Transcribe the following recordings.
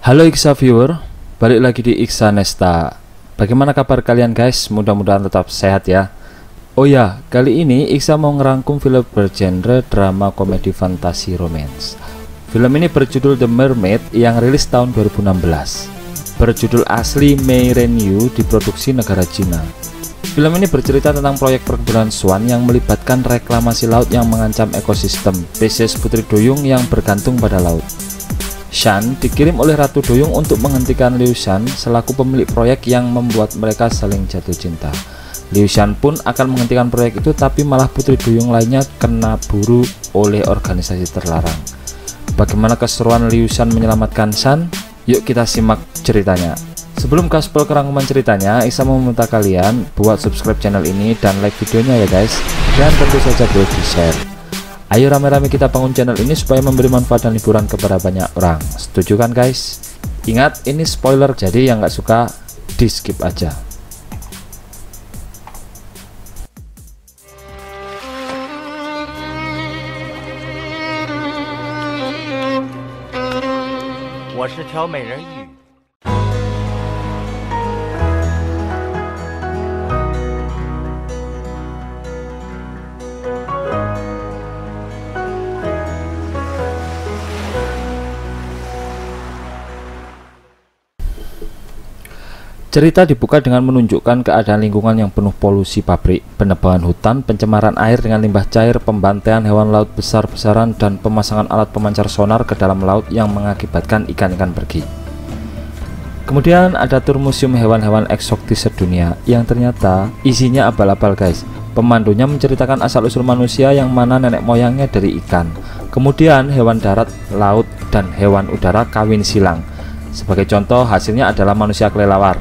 Halo Iksa viewer, balik lagi di Iksa Nesta. Bagaimana kabar kalian guys? Mudah-mudahan tetap sehat ya. Oh ya, kali ini Iksa mau ngerangkum film bergenre drama komedi fantasi romance. Film ini berjudul The Mermaid yang rilis tahun 2016. Berjudul asli Mei Ren Yu, diproduksi negara Cina. Film ini bercerita tentang proyek perkebunan swan yang melibatkan reklamasi laut yang mengancam ekosistem, spesies putri duyung yang bergantung pada laut. Shan dikirim oleh Ratu Duyung untuk menghentikan Liu Shan selaku pemilik proyek yang membuat mereka saling jatuh cinta. Liu Shan pun akan menghentikan proyek itu, tapi malah putri duyung lainnya kena buru oleh organisasi terlarang. Bagaimana keseruan Liu Shan menyelamatkan Shan? Yuk kita simak ceritanya. Sebelum gaspol kerangkuman ceritanya, Iksa mau meminta kalian buat subscribe channel ini dan like videonya ya guys, dan tentu saja boleh di share. Ayo rame-rame kita bangun channel ini supaya memberi manfaat dan hiburan kepada banyak orang. Setuju kan guys? Ingat, ini spoiler, jadi yang nggak suka di skip aja. Cerita dibuka dengan menunjukkan keadaan lingkungan yang penuh polusi pabrik, penebangan hutan, pencemaran air dengan limbah cair, pembantaian hewan laut besar-besaran, dan pemasangan alat pemancar sonar ke dalam laut yang mengakibatkan ikan-ikan pergi. Kemudian ada tur museum hewan-hewan eksotis sedunia yang ternyata isinya abal-abal guys. Pemandunya menceritakan asal-usul manusia yang mana nenek moyangnya dari ikan. Kemudian hewan darat, laut, dan hewan udara kawin silang. Sebagai contoh, hasilnya adalah manusia kelelawar.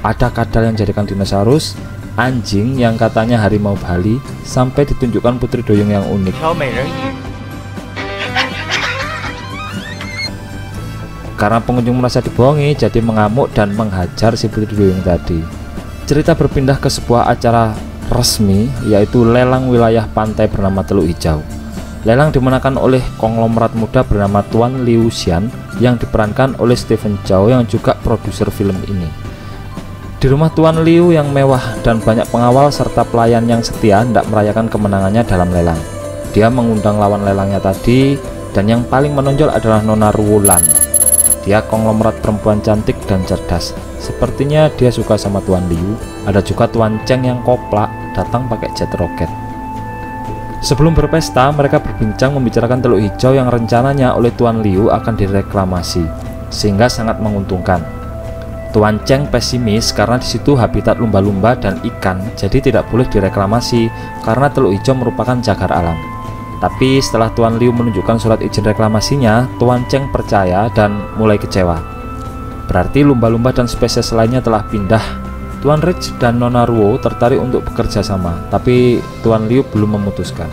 Ada kadal yang jadikan dinosaurus, anjing yang katanya harimau Bali, sampai ditunjukkan putri duyung yang unik. Karena pengunjung merasa dibohongi, jadi mengamuk dan menghajar si putri duyung tadi. Cerita berpindah ke sebuah acara resmi, yaitu lelang wilayah pantai bernama Teluk Hijau. Lelang dimenangkan oleh konglomerat muda bernama Tuan Liu Xian yang diperankan oleh Stephen Chow yang juga produser film ini. Di rumah Tuan Liu yang mewah dan banyak pengawal serta pelayan yang setia hendak merayakan kemenangannya dalam lelang. Dia mengundang lawan lelangnya tadi, dan yang paling menonjol adalah Nona Ruolan. Dia konglomerat perempuan cantik dan cerdas. Sepertinya dia suka sama Tuan Liu. Ada juga Tuan Cheng yang koplak, datang pakai jet roket. Sebelum berpesta, mereka berbincang membicarakan Teluk Hijau yang rencananya oleh Tuan Liu akan direklamasi, sehingga sangat menguntungkan. Tuan Cheng pesimis karena di situ habitat lumba-lumba dan ikan, jadi tidak boleh direklamasi karena Teluk Hijau merupakan cagar alam. Tapi setelah Tuan Liu menunjukkan surat izin reklamasinya, Tuan Cheng percaya dan mulai kecewa. Berarti lumba-lumba dan spesies lainnya telah pindah. Tuan Rich dan Nona Ruo tertarik untuk bekerja sama, tapi Tuan Liu belum memutuskan.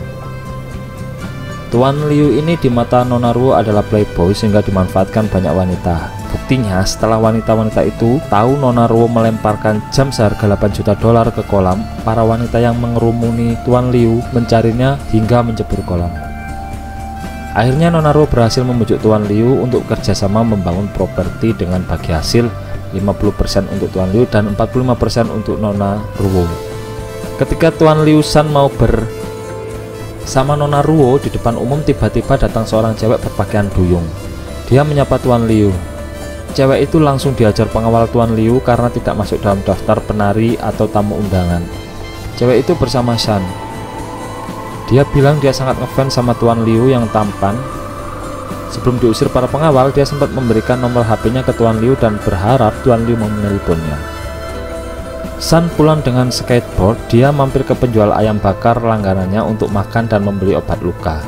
Tuan Liu ini di mata Nona Ruo adalah playboy sehingga dimanfaatkan banyak wanita. Buktinya setelah wanita-wanita itu tahu Nona Ruo melemparkan jam seharga $8 juta ke kolam, para wanita yang mengerumuni Tuan Liu mencarinya hingga menjebur kolam. Akhirnya Nona Ruo berhasil membujuk Tuan Liu untuk kerjasama membangun properti dengan bagi hasil 50% untuk Tuan Liu dan 45% untuk Nona Ruo. Ketika Tuan Liu Shan mau bersama Nona Ruo di depan umum, tiba-tiba datang seorang cewek berpakaian duyung. Dia menyapa Tuan Liu. Cewek itu langsung diajar pengawal Tuan Liu karena tidak masuk dalam daftar penari atau tamu undangan. Cewek itu bersama Shan. Dia bilang dia sangat ngefans sama Tuan Liu yang tampan. Sebelum diusir para pengawal, dia sempat memberikan nomor HP-nya ke Tuan Liu dan berharap Tuan Liu mau menelponnya. Shan pulang dengan skateboard. Dia mampir ke penjual ayam bakar langganannya untuk makan dan membeli obat luka.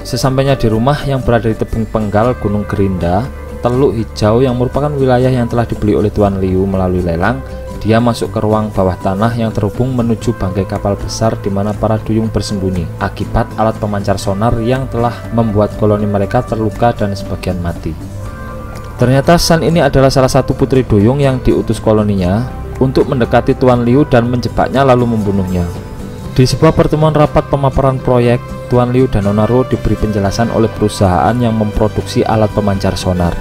Sesampainya di rumah yang berada di tebing penggal Gunung Gerinda, Teluk Hijau yang merupakan wilayah yang telah dibeli oleh Tuan Liu melalui lelang, dia masuk ke ruang bawah tanah yang terhubung menuju bangkai kapal besar di mana para duyung bersembunyi akibat alat pemancar sonar yang telah membuat koloni mereka terluka dan sebagian mati. Ternyata Shan ini adalah salah satu putri duyung yang diutus koloninya untuk mendekati Tuan Liu dan menjebaknya lalu membunuhnya. Di sebuah pertemuan rapat pemaparan proyek, Tuan Liu dan Nona Ruo diberi penjelasan oleh perusahaan yang memproduksi alat pemancar sonar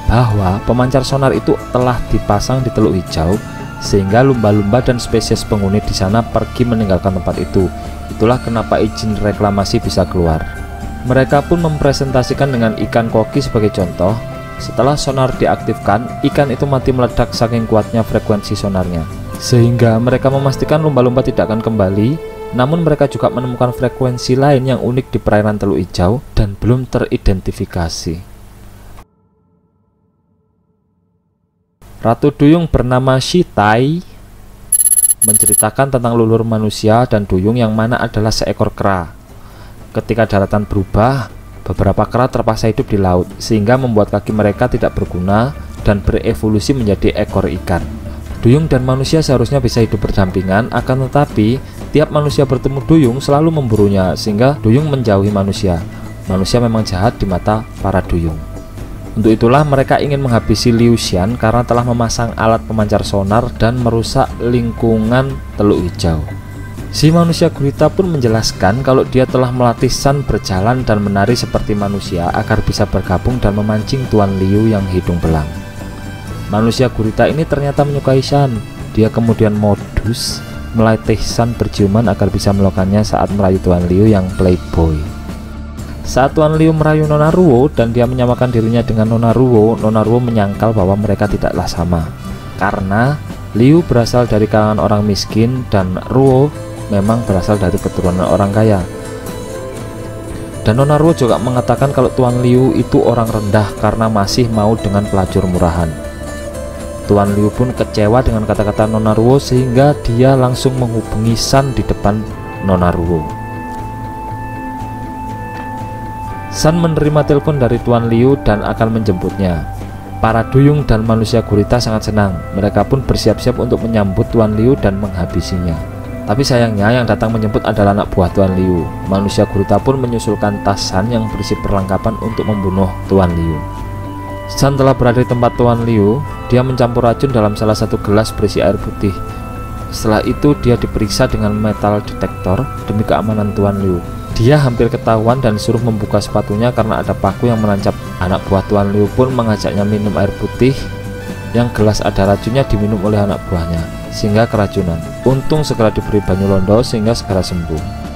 bahwa pemancar sonar itu telah dipasang di Teluk Hijau sehingga lumba-lumba dan spesies penghuni di sana pergi meninggalkan tempat itu. Itulah kenapa izin reklamasi bisa keluar. Mereka pun mempresentasikan dengan ikan koki sebagai contoh. Setelah sonar diaktifkan, ikan itu mati meledak saking kuatnya frekuensi sonarnya, sehingga mereka memastikan lumba-lumba tidak akan kembali. Namun mereka juga menemukan frekuensi lain yang unik di perairan Teluk Hijau dan belum teridentifikasi. Ratu Duyung bernama Shitai menceritakan tentang leluhur manusia dan duyung yang mana adalah seekor kera. Ketika daratan berubah, beberapa kera terpaksa hidup di laut sehingga membuat kaki mereka tidak berguna dan berevolusi menjadi ekor ikan. Duyung dan manusia seharusnya bisa hidup berdampingan, akan tetapi tiap manusia bertemu duyung selalu memburunya sehingga duyung menjauhi manusia. Manusia memang jahat di mata para duyung. Untuk itulah mereka ingin menghabisi Liu Xian karena telah memasang alat pemancar sonar dan merusak lingkungan Teluk Hijau. Si manusia gurita pun menjelaskan kalau dia telah melatih San berjalan dan menari seperti manusia agar bisa bergabung dan memancing Tuan Liu yang hidung belang. Manusia gurita ini ternyata menyukai San. Dia kemudian modus melatih San berciuman agar bisa melakukannya saat merayu Tuan Liu yang playboy. Saat Tuan Liu merayu Nona Ruo dan dia menyamakan dirinya dengan Nona Ruo menyangkal bahwa mereka tidaklah sama. Karena Liu berasal dari kalangan orang miskin dan Ruo memang berasal dari keturunan orang kaya. Dan Nona Ruo juga mengatakan kalau Tuan Liu itu orang rendah karena masih mau dengan pelacur murahan. Tuan Liu pun kecewa dengan kata-kata Nona Ruo sehingga dia langsung menghubungi San di depan Nona Ruo. San menerima telepon dari Tuan Liu dan akan menjemputnya. Para duyung dan manusia gurita sangat senang. Mereka pun bersiap-siap untuk menyambut Tuan Liu dan menghabisinya. Tapi sayangnya yang datang menjemput adalah anak buah Tuan Liu. Manusia gurita pun menyusulkan tas San yang berisi perlengkapan untuk membunuh Tuan Liu. San telah berada di tempat Tuan Liu. Dia mencampur racun dalam salah satu gelas berisi air putih. Setelah itu dia diperiksa dengan metal detektor demi keamanan Tuan Liu. Dia hampir ketahuan dan disuruh membuka sepatunya karena ada paku yang menancap. Anak buah Tuan Liu pun mengajaknya minum air putih yang gelas ada racunnya diminum oleh anak buahnya sehingga keracunan. Untung segera diberi banyu londo sehingga segera sembuh.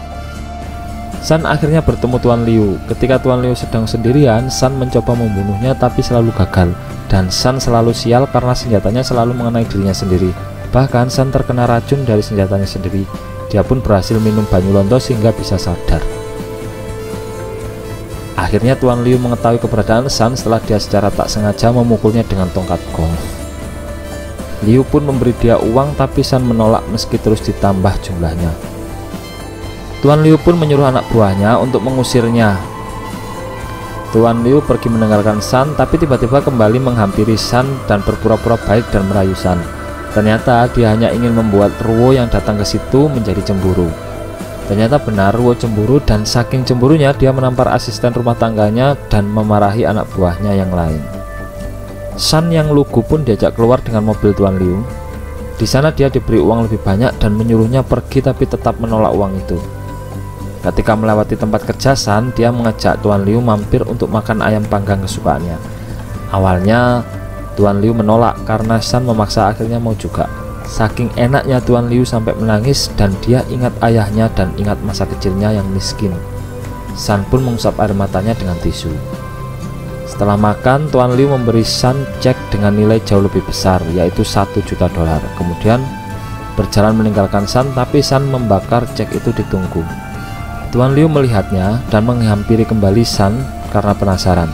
San akhirnya bertemu Tuan Liu. Ketika Tuan Liu sedang sendirian, San mencoba membunuhnya tapi selalu gagal. Dan San selalu sial karena senjatanya selalu mengenai dirinya sendiri. Bahkan San terkena racun dari senjatanya sendiri. Dia pun berhasil minum banyu londo sehingga bisa sadar. Akhirnya Tuan Liu mengetahui keberadaan San setelah dia secara tak sengaja memukulnya dengan tongkat golf. Liu pun memberi dia uang tapi San menolak meski terus ditambah jumlahnya. Tuan Liu pun menyuruh anak buahnya untuk mengusirnya. Tuan Liu pergi meninggalkan San tapi tiba-tiba kembali menghampiri San dan berpura-pura baik dan merayu San. Ternyata dia hanya ingin membuat Ruo yang datang ke situ menjadi cemburu. Ternyata benar Ruo cemburu dan saking cemburunya dia menampar asisten rumah tangganya dan memarahi anak buahnya yang lain. San yang lugu pun diajak keluar dengan mobil Tuan Liu. Di sana dia diberi uang lebih banyak dan menyuruhnya pergi tapi tetap menolak uang itu. Ketika melewati tempat kerja San, dia mengajak Tuan Liu mampir untuk makan ayam panggang kesukaannya. Awalnya Tuan Liu menolak karena San memaksa akhirnya mau juga. Saking enaknya Tuan Liu sampai menangis dan dia ingat ayahnya dan ingat masa kecilnya yang miskin. San pun mengusap air matanya dengan tisu. Setelah makan, Tuan Liu memberi San cek dengan nilai jauh lebih besar, yaitu $1 juta. Kemudian berjalan meninggalkan San, tapi San membakar cek itu di tungku. Tuan Liu melihatnya dan menghampiri kembali San karena penasaran.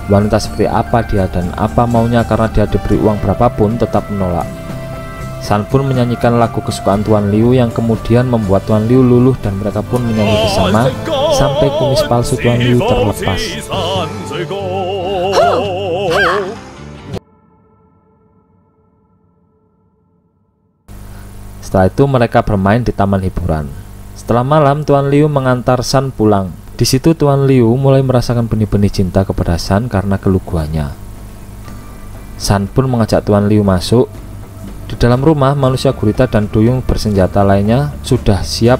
Wanita seperti apa dia dan apa maunya karena dia diberi uang berapapun tetap menolak. San pun menyanyikan lagu kesukaan Tuan Liu yang kemudian membuat Tuan Liu luluh dan mereka pun menyanyi bersama sampai kumis palsu Tuan Liu terlepas. Setelah itu mereka bermain di taman hiburan. Setelah malam, Tuan Liu mengantar San pulang. Di situ Tuan Liu mulai merasakan benih-benih cinta kepada San karena keluguannya. San pun mengajak Tuan Liu masuk. Di dalam rumah, manusia gurita dan duyung bersenjata lainnya sudah siap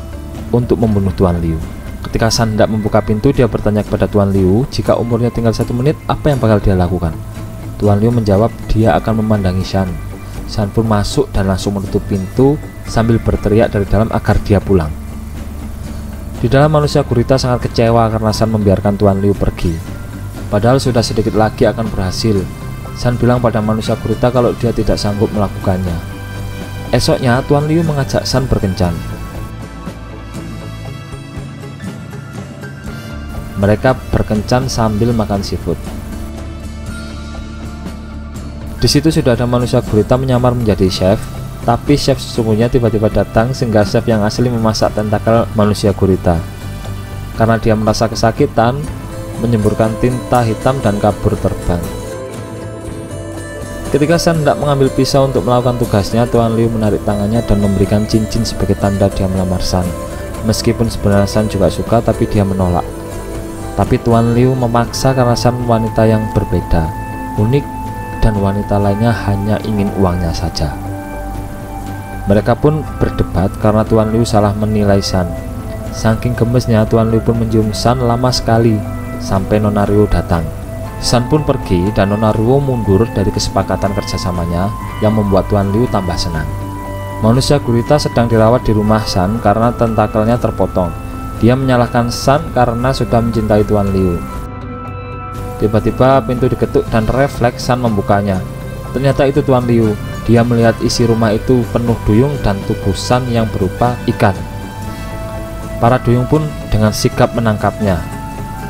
untuk membunuh Tuan Liu. Ketika San hendak membuka pintu, dia bertanya kepada Tuan Liu jika umurnya tinggal 1 menit apa yang bakal dia lakukan. Tuan Liu menjawab dia akan memandangi San. San pun masuk dan langsung menutup pintu sambil berteriak dari dalam agar dia pulang. Di dalam, manusia gurita sangat kecewa karena San membiarkan Tuan Liu pergi. Padahal sudah sedikit lagi akan berhasil. San bilang pada manusia gurita kalau dia tidak sanggup melakukannya. Esoknya, Tuan Liu mengajak San berkencan. Mereka berkencan sambil makan seafood. Di situ sudah ada manusia gurita menyamar menjadi chef, tapi chef sesungguhnya tiba-tiba datang sehingga chef yang asli memasak tentakel manusia gurita. Karena dia merasa kesakitan, menyemburkan tinta hitam dan kabur terbang. Ketika San hendak mengambil pisau untuk melakukan tugasnya, Tuan Liu menarik tangannya dan memberikan cincin sebagai tanda dia melamar San. Meskipun sebenarnya San juga suka, tapi dia menolak. Tapi Tuan Liu memaksa karena San wanita yang berbeda, unik, dan wanita lainnya hanya ingin uangnya saja. Mereka pun berdebat karena Tuan Liu salah menilai San. Saking gemesnya, Tuan Liu pun mencium San lama sekali sampai Nona Ruo datang. San pun pergi dan Nona Ruo mundur dari kesepakatan kerjasamanya yang membuat Tuan Liu tambah senang. Manusia gurita sedang dirawat di rumah San karena tentakelnya terpotong. Dia menyalahkan San karena sudah mencintai Tuan Liu. Tiba-tiba pintu diketuk dan refleks San membukanya. Ternyata itu Tuan Liu. Dia melihat isi rumah itu penuh duyung dan tubuh San yang berupa ikan. Para duyung pun dengan sigap menangkapnya.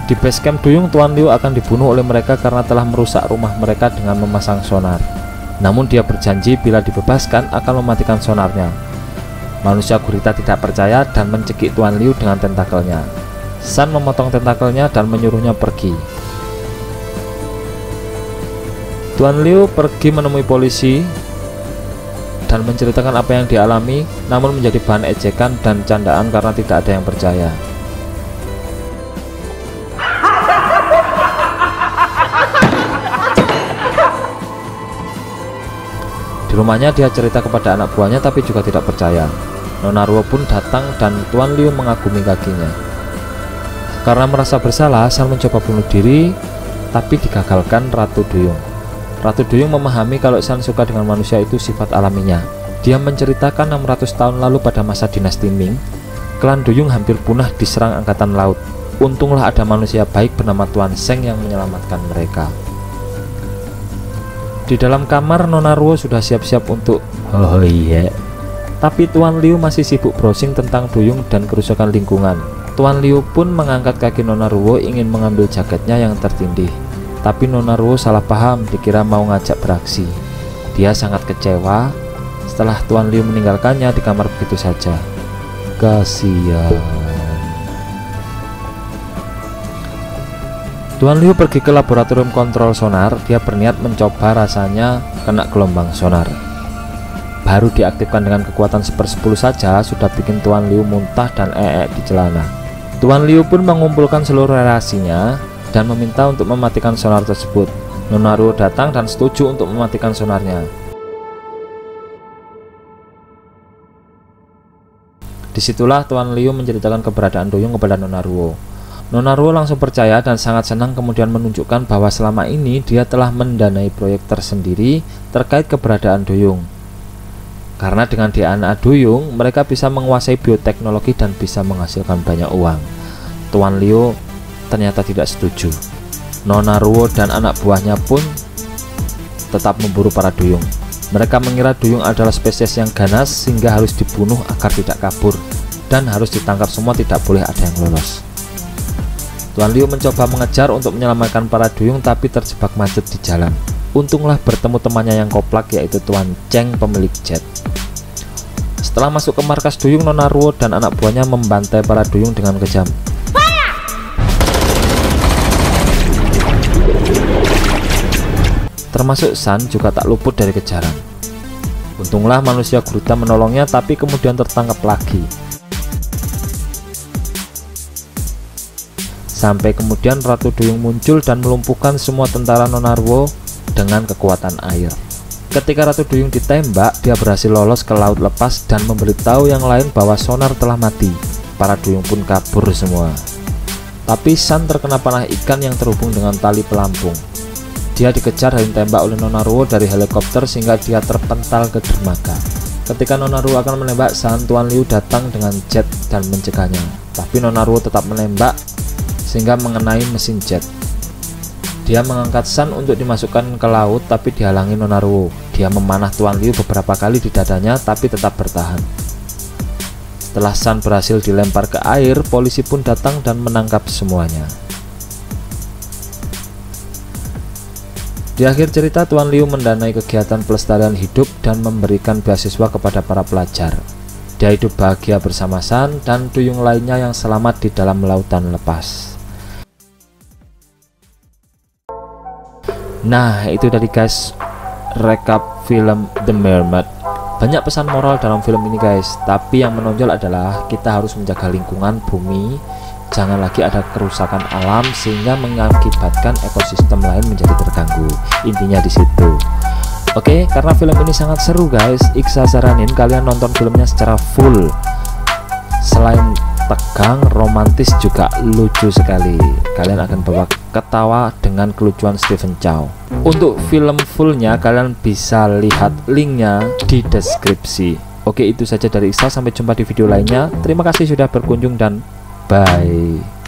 Di base camp duyung, Tuan Liu akan dibunuh oleh mereka karena telah merusak rumah mereka dengan memasang sonar. Namun dia berjanji bila dibebaskan akan mematikan sonarnya. Manusia gurita tidak percaya dan mencekik Tuan Liu dengan tentakelnya. San memotong tentakelnya dan menyuruhnya pergi. Tuan Liu pergi menemui polisi dan menceritakan apa yang dialami, namun menjadi bahan ejekan dan candaan karena tidak ada yang percaya. Di rumahnya dia cerita kepada anak buahnya tapi juga tidak percaya. Nona Ruo pun datang dan Tuan Liu mengagumi kakinya. Karena merasa bersalah, San mencoba bunuh diri tapi digagalkan Ratu Duyung. Ratu Duyung memahami kalau San suka dengan manusia itu sifat alaminya. Dia menceritakan 600 tahun lalu pada masa dinasti Ming, klan Duyung hampir punah diserang angkatan laut. Untunglah ada manusia baik bernama Tuan Seng yang menyelamatkan mereka. Di dalam kamar, Nona Ruo sudah siap-siap untuk tapi Tuan Liu masih sibuk browsing tentang duyung dan kerusakan lingkungan. Tuan Liu pun mengangkat kaki Nona Ruo ingin mengambil jaketnya yang tertindih. Tapi Nona Ruo salah paham, dikira mau ngajak beraksi. Dia sangat kecewa setelah Tuan Liu meninggalkannya di kamar begitu saja. Kasihan. Tuan Liu pergi ke laboratorium kontrol sonar. Dia berniat mencoba rasanya kena gelombang sonar. Baru diaktifkan dengan kekuatan 1/10 saja sudah bikin Tuan Liu muntah dan di celana. Tuan Liu pun mengumpulkan seluruh relasinya dan meminta untuk mematikan sonar tersebut. Nona Ruo datang dan setuju untuk mematikan sonarnya. Disitulah Tuan Liu menceritakan keberadaan duyung kepada Nona Ruo. Nona Ruo langsung percaya dan sangat senang, kemudian menunjukkan bahwa selama ini dia telah mendanai proyek tersendiri terkait keberadaan duyung. Karena dengan DNA duyung, mereka bisa menguasai bioteknologi dan bisa menghasilkan banyak uang. Tuan Liu ternyata tidak setuju. Nona Ruo dan anak buahnya pun tetap memburu para duyung. Mereka mengira duyung adalah spesies yang ganas sehingga harus dibunuh agar tidak kabur, dan harus ditangkap semua, tidak boleh ada yang lolos. Tuan Liu mencoba mengejar untuk menyelamatkan para duyung tapi terjebak macet di jalan. Untunglah bertemu temannya yang koplak, yaitu Tuan Cheng, pemilik jet. Setelah masuk ke markas duyung, Nona Ruo dan anak buahnya membantai para duyung dengan kejam. Termasuk San juga tak luput dari kejaran. Untunglah manusia gurita menolongnya tapi kemudian tertangkap lagi. Sampai kemudian Ratu Duyung muncul dan melumpuhkan semua tentara Nona Ruo dengan kekuatan air. Ketika Ratu Duyung ditembak, dia berhasil lolos ke laut lepas dan memberitahu yang lain bahwa sonar telah mati. para duyung pun kabur semua. Tapi Sun terkena panah ikan yang terhubung dengan tali pelampung. Dia dikejar dan ditembak oleh Nonaruo dari helikopter sehingga dia terpental ke dermaga. Ketika Nonaruo akan menembak Sun, Tuan Liu datang dengan jet dan mencegahnya. Tapi Nonaruo tetap menembak sehingga mengenai mesin jet. Dia mengangkat Sun untuk dimasukkan ke laut tapi dihalangi Nonaruo. Dia memanah Tuan Liu beberapa kali di dadanya tapi tetap bertahan. Setelah Sun berhasil dilempar ke air, polisi pun datang dan menangkap semuanya. Di akhir cerita, Tuan Liu mendanai kegiatan pelestarian hidup dan memberikan beasiswa kepada para pelajar. Dia hidup bahagia bersama Sun dan duyung lainnya yang selamat di dalam lautan lepas. Nah, itu tadi guys, rekap film The Mermaid. Banyak pesan moral dalam film ini guys, tapi yang menonjol adalah kita harus menjaga lingkungan bumi, jangan lagi ada kerusakan alam sehingga mengakibatkan ekosistem lain menjadi terganggu. Intinya di situ. Oke, karena film ini sangat seru guys, Iksa saranin kalian nonton filmnya secara full. Selain tegang, romantis juga lucu sekali. Kalian akan bawa ketawa dengan kelucuan Stephen Chow. Untuk film fullnya kalian bisa lihat linknya di deskripsi. Oke, itu saja dari Iksa, sampai jumpa di video lainnya. Terima kasih sudah berkunjung dan bye.